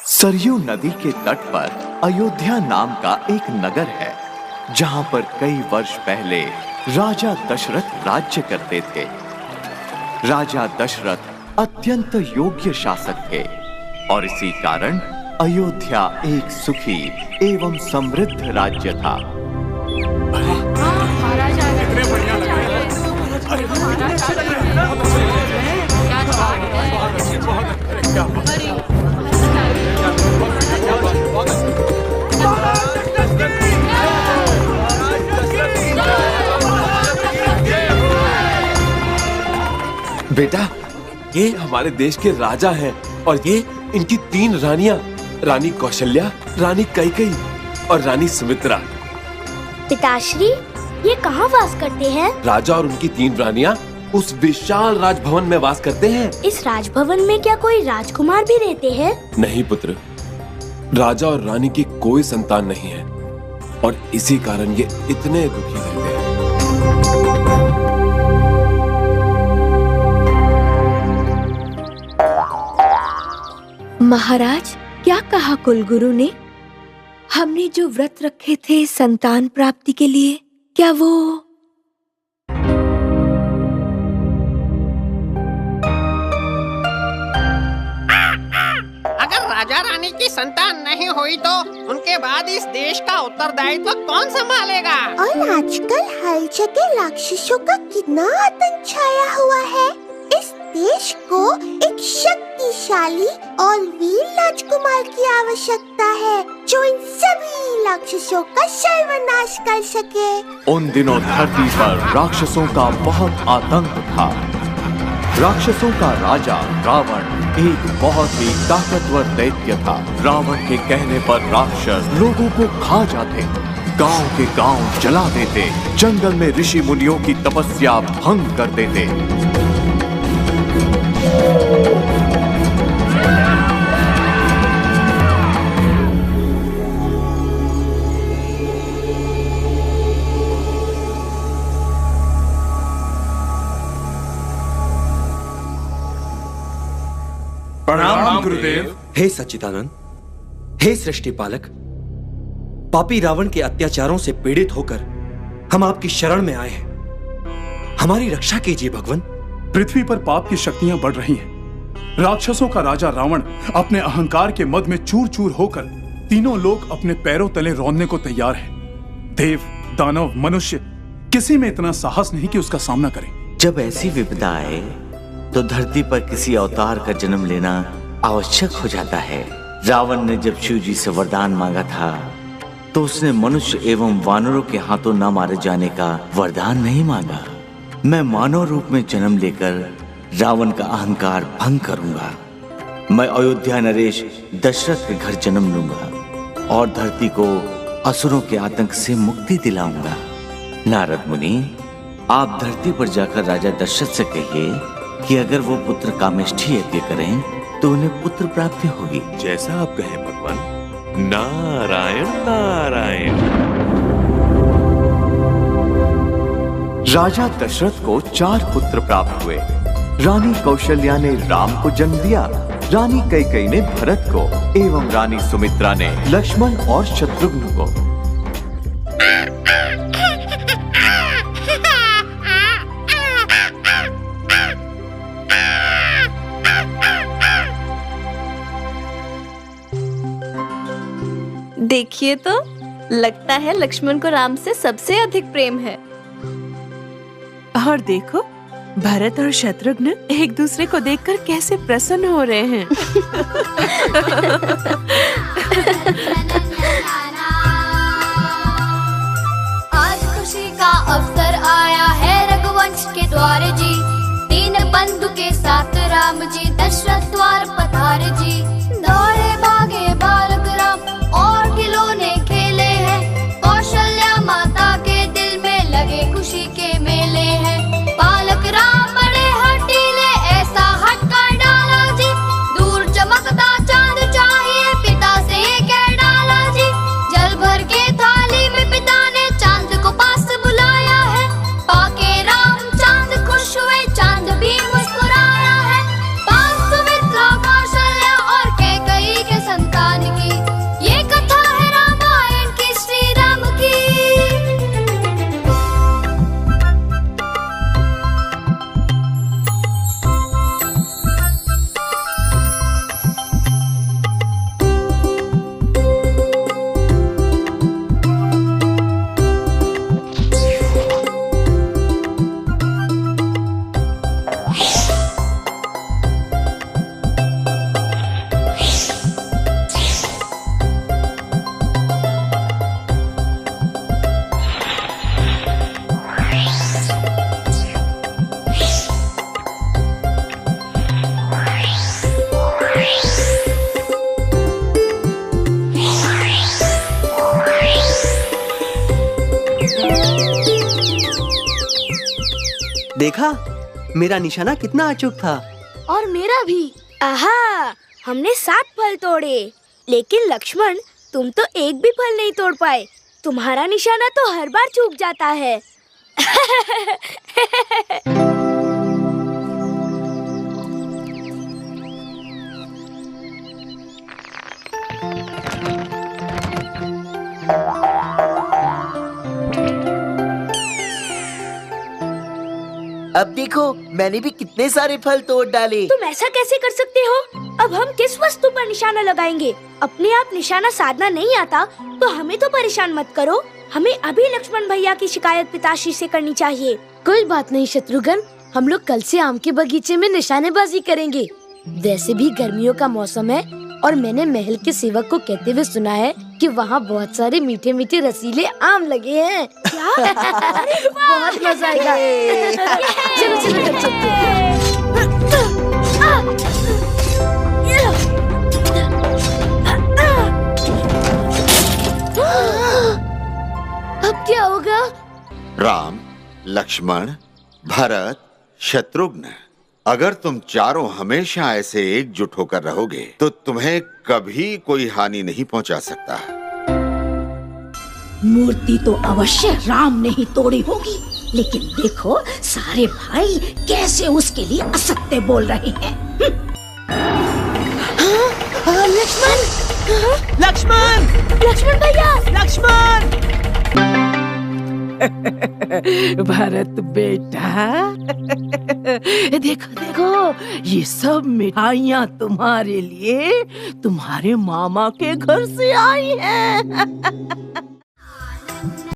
सरयू नदी के तट पर अयोध्या नाम का एक नगर है, जहां पर कई वर्ष पहले राजा दशरथ राज्य करते थे। राजा दशरथ अत्यंत योग्य शासक थे और इसी कारण अयोध्या एक सुखी एवं समृद्ध राज्य था। बेटा, ये हमारे देश के राजा हैं और ये इनकी 3 रानियां, रानी कौशल्या, रानी कैकेयी और रानी सुमित्रा। पिताश्री, ये कहाँ वास करते हैं? राजा और उनकी 3 रानियां उस विशाल राजभवन में वास करते हैं। इस राजभवन में क्या कोई राजकुमार भी रहते हैं? नहीं पुत्र, राजा और रानी की कोई संतान नहीं है और इसी कारण ये इतने दुखी रहते हैं। महाराज, क्या कहा कुलगुरु ने? हमने जो व्रत रखे थे संतान प्राप्ति के लिए, क्या वो? अगर राजा रानी की संतान नहीं हुई तो उनके बाद इस देश का उत्तरदायित्व कौन संभालेगा? और आजकल हर जगह राक्षसों का कितना आतंक छाया हुआ है। इस देश को एक शक्तिशाली और वीर राजकुमार की आवश्यकता है, जो इन सभी राक्षसों का सर्वनाश कर सके। उन दिनों धरती पर राक्षसों का बहुत आतंक था। राक्षसों का राजा रावण एक बहुत ही ताकतवर दैत्य था। रावण के कहने पर राक्षस लोगों को खा जाते, गांव के गांव जला देते, जंगल में ऋषि मुनियों की तपस्या भंग कर देते। प्रणाम गुरुदेव। हे सच्चिदानंद, हे सृष्टि पालक, पापी रावण के अत्याचारों से पीड़ित होकर हम आपकी शरण में आए हैं। हमारी रक्षा कीजिए भगवान। पृथ्वी पर पाप की शक्तियां बढ़ रही हैं। राक्षसों का राजा रावण अपने अहंकार के मद में चूर चूर होकर तीनों लोग अपने पैरों तले रौंदने को तैयार हैं। देव, दानव, मनुष्य, किसी में इतना साहस नहीं कि उसका सामना करें। जब ऐसी विपदा आए तो धरती पर किसी अवतार का जन्म लेना आवश्यक हो जाता है। रावण ने जब शिव जी से वरदान मांगा था तो उसने मनुष्य एवं वानरों के हाथों न मारे जाने का वरदान नहीं मांगा। मैं मानव रूप में जन्म लेकर रावण का अहंकार भंग करूंगा। मैं अयोध्या नरेश दशरथ के घर जन्म लूंगा और धरती को असुरों के आतंक से मुक्ति दिलाऊंगा। नारद मुनि, आप धरती पर जाकर राजा दशरथ से कहिए कि अगर वो पुत्र कामेष्ठी यज्ञ करें तो उन्हें पुत्र प्राप्ति होगी। जैसा आप कहें भगवान। नारायण नारायण। राजा दशरथ को 4 पुत्र प्राप्त हुए। रानी कौशल्या ने राम को जन्म दिया, रानी कैकेयी ने भरत को एवं रानी सुमित्रा ने लक्ष्मण और शत्रुघ्न को। देखिए तो, लगता है लक्ष्मण को राम से सबसे अधिक प्रेम है। और देखो, भरत और शत्रुघ्न एक दूसरे को देखकर कैसे प्रसन्न हो रहे हैं। आज खुशी का अवसर आया है रघुवंश के द्वार जी। 3 बंधु के साथ राम जी दशरथ द्वार पधारे जी। दौड़े भागे बालक राम और खिलौने खेले हैं। कौशल्या माता के दिल में लगे खुशी के मेले हैं। बालक राम बड़े हठीले, ऐसा हट कर डाला जी। दूर चमकता चांद चाहिए देखा, मेरा निशाना कितना अचूक था। और मेरा भी। आहा, हमने 7 फल तोड़े, लेकिन लक्ष्मण तुम तो एक भी फल नहीं तोड़ पाए। तुम्हारा निशाना तो हर बार चूक जाता है। अब देखो, मैंने भी कितने सारे फल तोड़ डाले। तुम ऐसा कैसे कर सकते हो? अब हम किस वस्तु पर निशाना लगाएंगे? अपने आप निशाना साधना नहीं आता तो हमें तो परेशान मत करो। हमें अभी लक्ष्मण भैया की शिकायत पिताश्री से करनी चाहिए। कोई बात नहीं शत्रुघ्न, हम लोग कल से आम के बगीचे में निशानेबाजी करेंगे। वैसे भी गर्मियों का मौसम है और मैंने महल के सेवक को कहते हुए सुना है कि वहाँ बहुत सारे मीठे मीठे रसीले आम लगे हैं। क्या? बहुत मजा आएगा। चलो चलो कर सकते हैं। अब क्या होगा? राम, लक्ष्मण, भरत, शत्रुघ्न, अगर तुम चारों हमेशा ऐसे एकजुट होकर रहोगे तो तुम्हें कभी कोई हानि नहीं पहुंचा सकता। मूर्ति तो अवश्य राम ने ही तोड़ी होगी, लेकिन देखो सारे भाई कैसे उसके लिए असत्य बोल रहे हैं। लक्ष्मण! लक्ष्मण! लक्ष्मण भैया! लक्ष्मण! भरत बेटा, देखो देखो, ये सब मिठाइयाँ तुम्हारे लिए तुम्हारे मामा के घर से आई हैं।